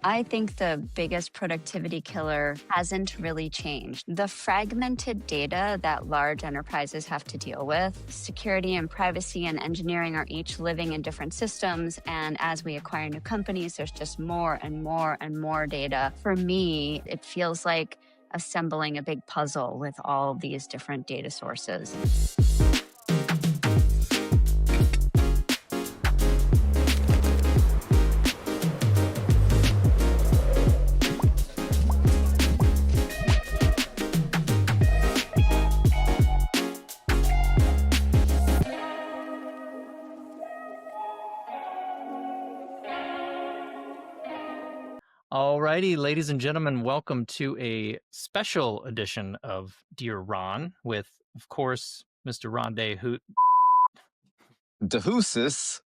I think the biggest productivity killer hasn't really changed. The fragmented data that large enterprises have to deal with, security and privacy and engineering are each living in different systems. And as we acquire new companies, there's just more and more and more data. For me, it feels like assembling a big puzzle with all of these different data sources. Alrighty, ladies and gentlemen, welcome to a special edition of Dear Ron with, of course, Mr. Ron De Jesus.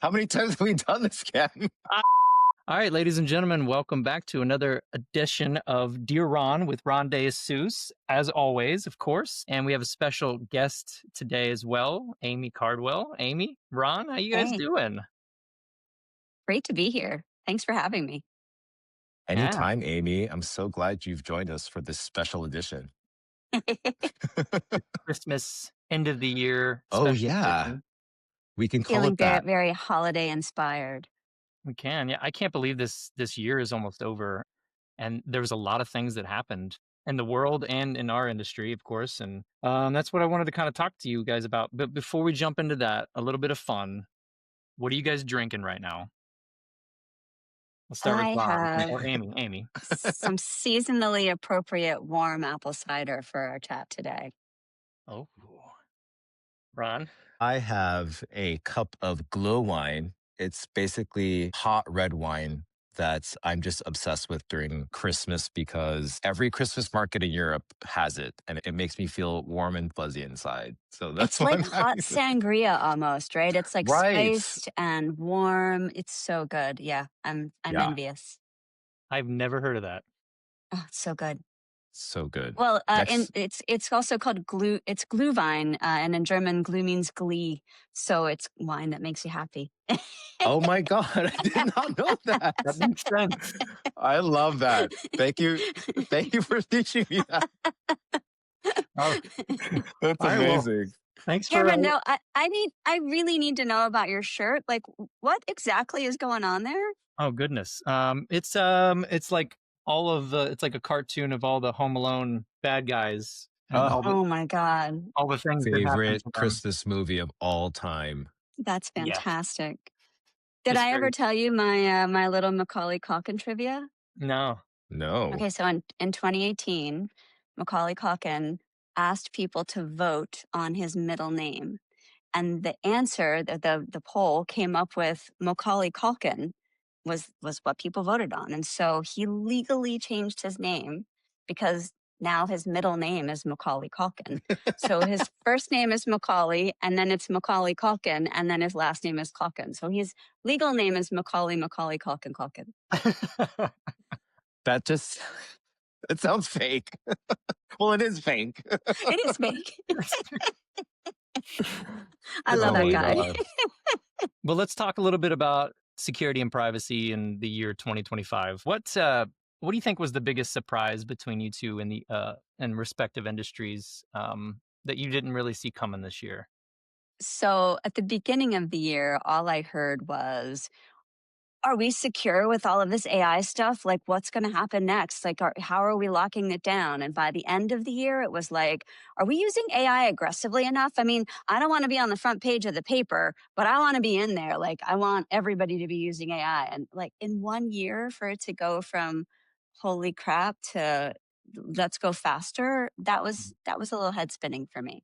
How many times have we done this, Ken? All right, ladies and gentlemen, welcome back to another edition of Dear Ron with Ron De Jesus, as always, of course. And we have a special guest today as well, Aimee Cardwell. Aimee, Ron, how you guys doing? Great to be here. Thanks for having me. Anytime, Aimee. I'm so glad you've joined us for this special edition. Christmas, end of the year. Oh, yeah. Edition. We can call Feeling it that. Very holiday inspired. We can. Yeah, I can't believe this year is almost over. And there was a lot of things that happened in the world and in our industry, of course. And that's what I wanted to kind of talk to you guys about. But before we jump into that, a little bit of fun. What are you guys drinking right now? Let's start with Ron or Aimee. Some seasonally appropriate warm apple cider for our chat today. Oh, Ron? I have a cup of Glühwein. It's basically hot red wine that I'm just obsessed with during Christmas because every Christmas market in Europe has it, and it makes me feel warm and fuzzy inside. So that's it's like hot sangria almost, right? It's like spiced and warm. It's so good. Yeah, I'm envious. I've never heard of that. Oh, it's so good. So good. Well, and it's also called It's Glühwein, and in German, Glüh means glee, so it's wine that makes you happy. Oh my God, I did not know that. That makes sense. I love that. Thank you for teaching me that. Oh, that's amazing. Well, thanks, Cameron. No, I really need to know about your shirt. Like, what exactly is going on there? Oh goodness, it's like all of the, it's like a cartoon of all the Home Alone bad guys. Oh my God. All the things. Favorite Christmas movie of all time. That's fantastic. Yeah. Did I ever tell you my little Macaulay Culkin trivia? No. Okay, so in 2018, Macaulay Culkin asked people to vote on his middle name. And the answer that the poll came up with, Macaulay Culkin, was what people voted on. And so he legally changed his name because now his middle name is Macaulay Culkin. So his first name is Macaulay, and then it's Macaulay Culkin, and then his last name is Culkin. So his legal name is Macaulay Culkin. It sounds fake. Well, it is fake. It is fake. I love that guy. Well, let's talk a little bit about security and privacy in the year 2025. What do you think was the biggest surprise between you two in the in respective industries that you didn't really see coming this year? So at the beginning of the year, all I heard was, are we secure with all of this AI stuff? Like, what's going to happen next? Like, how are we locking it down? And by the end of the year, it was like, are we using AI aggressively enough? I mean, I don't want to be on the front page of the paper, but I want to be in there. Like, I want everybody to be using AI. And like in 1 year for it to go from holy crap to let's go faster, that was a little head spinning for me.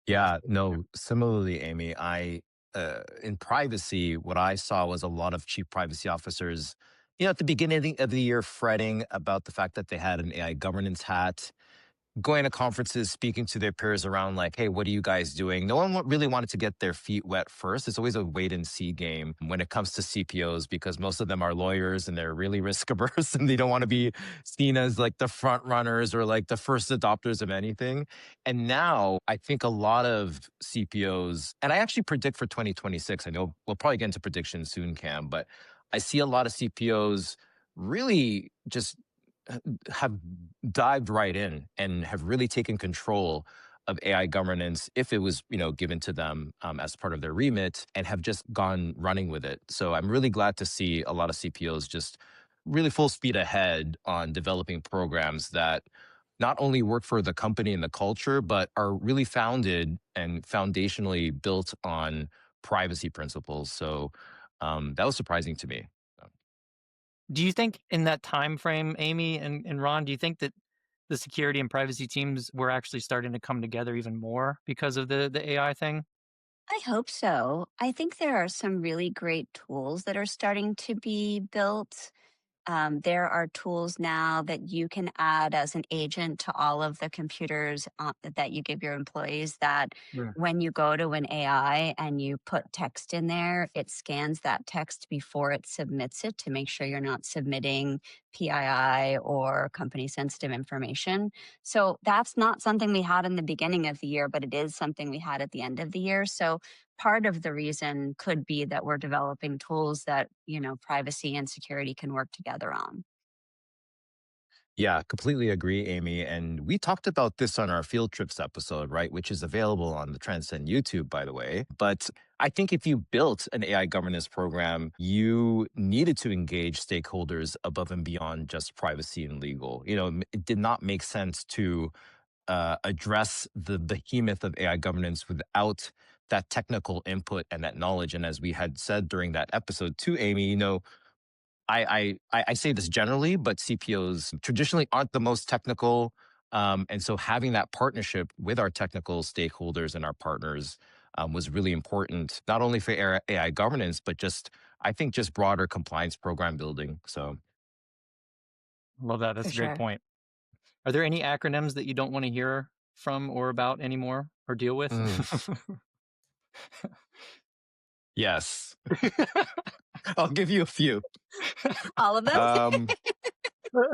Yeah, no, similarly, Aimee, in privacy, what I saw was a lot of chief privacy officers, at the beginning of the year, fretting about the fact that they had an AI governance hat, going to conferences, speaking to their peers around like, hey, what are you guys doing? No one really wanted to get their feet wet first. It's always a wait and see game when it comes to CPOs because most of them are lawyers and they're really risk averse and they don't want to be seen as like the front runners or like the first adopters of anything. And now I think a lot of CPOs, and I actually predict for 2026, I know we'll probably get into predictions soon, Cam, but I see a lot of CPOs really just have dived right in and have really taken control of AI governance if it was, given to them as part of their remit, and have just gone running with it. So I'm really glad to see a lot of CPOs just really full speed ahead on developing programs that not only work for the company and the culture, but are really founded and foundationally built on privacy principles. So that was surprising to me. Do you think in that time frame, Amy and Ron, do you think that the security and privacy teams were actually starting to come together even more because of the AI thing? I hope so. I think there are some really great tools that are starting to be built. There are tools now that you can add as an agent to all of the computers that you give your employees, that Yeah. when you go to an AI and you put text in there, it scans that text before it submits it to make sure you're not submitting PII or company sensitive information. So that's not something we had in the beginning of the year, but it is something we had at the end of the year. So part of the reason could be that we're developing tools that, privacy and security can work together on. Yeah, completely agree, Amy. And we talked about this on our field trips episode, right? Which is available on the Transcend YouTube, by the way. But I think if you built an AI governance program, you needed to engage stakeholders above and beyond just privacy and legal. It did not make sense to address the behemoth of AI governance without that technical input and that knowledge. And as we had said during that episode too, Amy, I say this generally, but CPOs traditionally aren't the most technical. And so having that partnership with our technical stakeholders and our partners was really important, not only for AI governance, but I think, just broader compliance program building. So, Love that. For That's a great sure. point. Are there any acronyms that you don't want to hear from or about anymore or deal with? mm, yes, I'll give you a few. All of them? Um,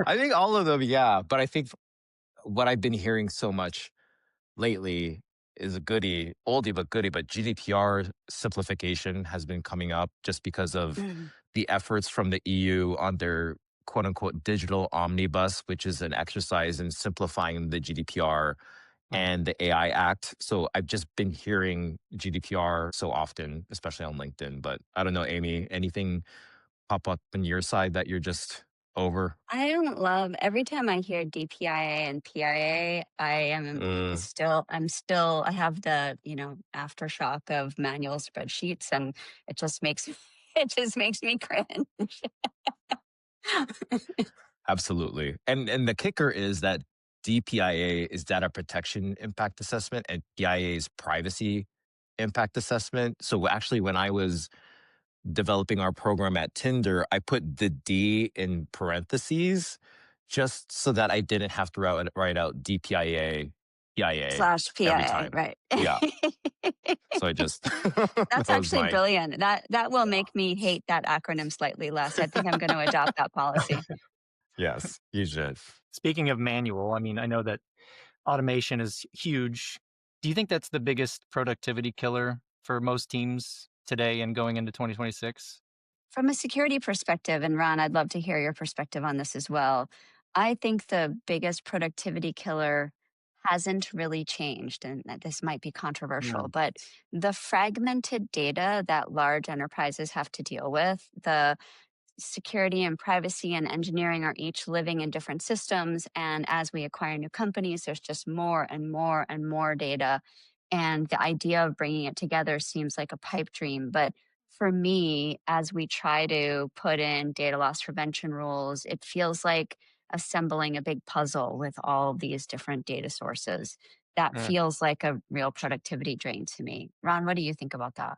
I think all of them, yeah. But I think what I've been hearing so much lately is a oldie but goodie, but GDPR simplification has been coming up just because of Mm. the efforts from the EU on their quote unquote digital omnibus, which is an exercise in simplifying the GDPR Uh-huh. and the AI Act. So I've just been hearing GDPR so often, especially on LinkedIn. But I don't know, Amy, anything pop up on your side that you're just over? I don't love every time I hear DPIA and PIA, Mm, I have the, aftershock of manual spreadsheets, and it just makes it just makes me cringe. absolutely. And the kicker is that DPIA is data protection impact assessment and PIA is privacy impact assessment. So actually, when I was developing our program at Tinder, I put the D in parentheses just so that I didn't have to write out DPIA, PIA Slash every PIA, time. right. Yeah. So I just, that That's was actually my, brilliant. That will make me hate that acronym slightly less. I think I'm gonna adopt that policy. yes, you should. Speaking of manual, I mean, I know that automation is huge. Do you think that's the biggest productivity killer for most teams today and going into 2026? From a security perspective, and Ron, I'd love to hear your perspective on this as well. I think the biggest productivity killer hasn't really changed, and that this might be controversial, Mm. but the fragmented data that large enterprises have to deal with, the security and privacy and engineering are each living in different systems. And as we acquire new companies, there's just more and more and more data. And the idea of bringing it together seems like a pipe dream. But for me, as we try to put in data loss prevention rules, it feels like assembling a big puzzle with all these different data sources. That Mm. feels like a real productivity drain to me. Ron, what do you think about that?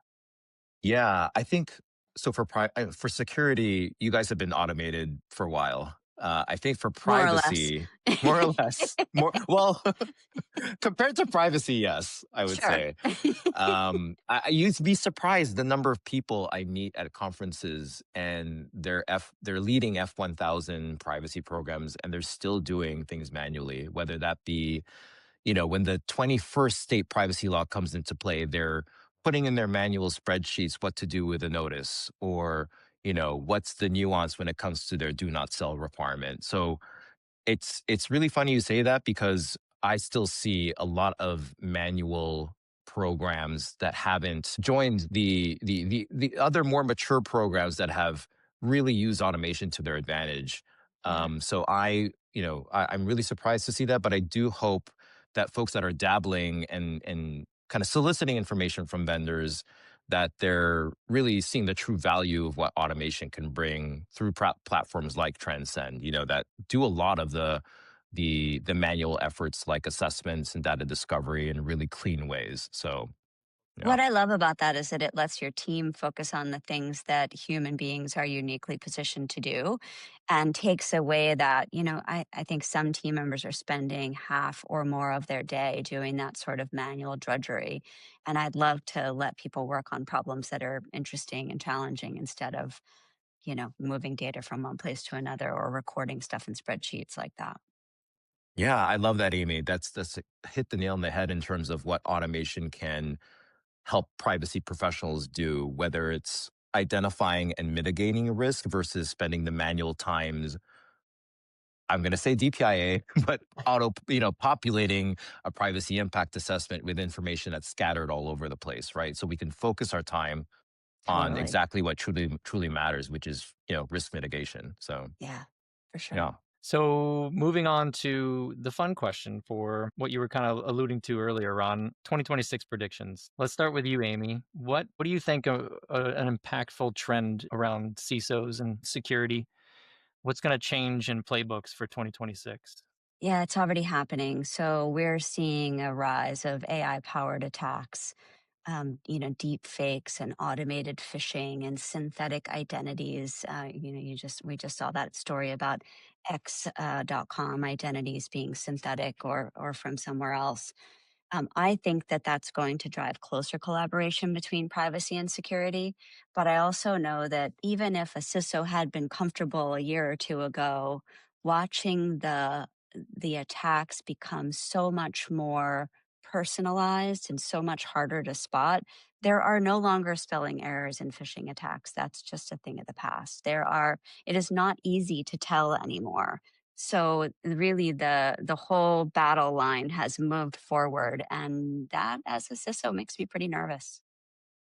Yeah, I think so. For security, you guys have been automated for a while. I think for More or less. privacy, more or less, more well compared to privacy, yes, I would Sure. say. I used to be surprised the number of people I meet at conferences and they're leading F1000 privacy programs and they're still doing things manually, whether that be when the 21st state privacy law comes into play, they're putting in their manual spreadsheets what to do with a notice, or what's the nuance when it comes to their do not sell requirement. So it's really funny you say that because I still see a lot of manual programs that haven't joined the other more mature programs that have really used automation to their advantage. Yeah. So I'm really surprised to see that, but I do hope that folks that are dabbling and kind of soliciting information from vendors, that they're really seeing the true value of what automation can bring through platforms like Transcend, that do a lot of the manual efforts like assessments and data discovery in really clean ways. So yeah. What I love about that is that it lets your team focus on the things that human beings are uniquely positioned to do and takes away that, I think some team members are spending half or more of their day doing that sort of manual drudgery. And I'd love to let people work on problems that are interesting and challenging instead of, moving data from one place to another or recording stuff in spreadsheets like that. Yeah, I love that, Amy. That's hit the nail on the head in terms of what automation can help privacy professionals do, whether it's identifying and mitigating risk versus spending the manual times. I'm going to say DPIA, but populating a privacy impact assessment with information that's scattered all over the place, right? So we can focus our time on Totally. exactly what truly matters, which is, risk mitigation. So, Yeah, for sure. yeah. So moving on to the fun question for what you were kind of alluding to earlier, Ron, 2026 predictions. Let's start with you, Amy. What do you think an impactful trend around CISOs and security? What's going to change in playbooks for 2026? Yeah, it's already happening. So we're seeing a rise of AI powered attacks, deep fakes and automated phishing and synthetic identities. We just saw that story about X.com identities being synthetic or from somewhere else. I think that that's going to drive closer collaboration between privacy and security. But I also know that even if a CISO had been comfortable a year or two ago, watching the attacks become so much more personalized and so much harder to spot, there are no longer spelling errors in phishing attacks. That's just a thing of the past. It is not easy to tell anymore. So really the whole battle line has moved forward, and that as a CISO makes me pretty nervous.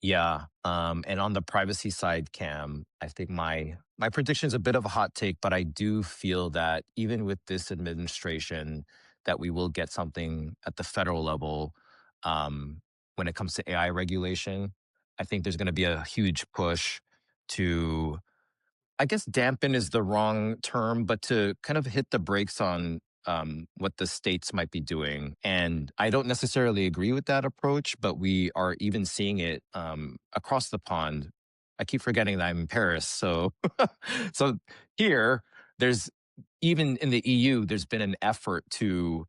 Yeah. And on the privacy side, Cam, I think my prediction is a bit of a hot take, but I do feel that even with this administration, that we will get something at the federal level when it comes to AI regulation. I think there's going to be a huge push to, I guess dampen is the wrong term, but to kind of hit the brakes on what the states might be doing. And I don't necessarily agree with that approach, but we are even seeing it across the pond. I keep forgetting that I'm in Paris. So, so here, there's even in the EU, there's been an effort to,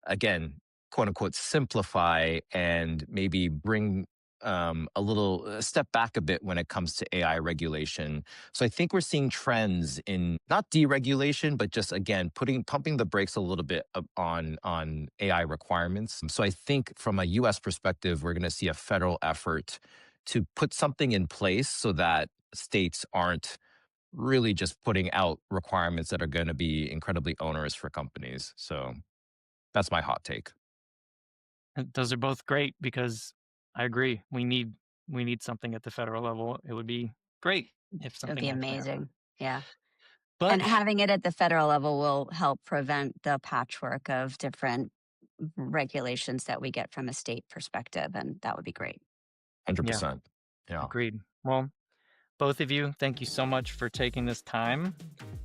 again, quote unquote, simplify and maybe bring a step back a bit when it comes to AI regulation. So I think we're seeing trends in not deregulation, but just again pumping the brakes a little bit on AI requirements. So I think from a U.S. perspective, we're going to see a federal effort to put something in place so that states aren't really just putting out requirements that are going to be incredibly onerous for companies. So that's my hot take. And those are both great because I agree. We need something at the federal level. It would be great if It would something be actually happened. amazing. Yeah. But And having it at the federal level will help prevent the patchwork of different regulations that we get from a state perspective. And that would be great. yeah, 100%. Yeah. agreed. Well, both of you, thank you so much for taking this time.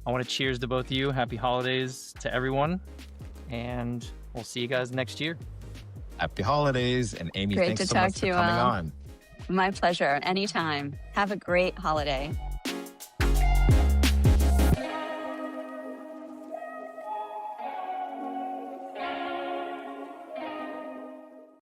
I want to cheers to both of you. Happy holidays to everyone. And we'll see you guys next year. Happy holidays. And Amy, Great thanks to so talk much to for you coming all. on. My pleasure. Anytime. Have a great holiday.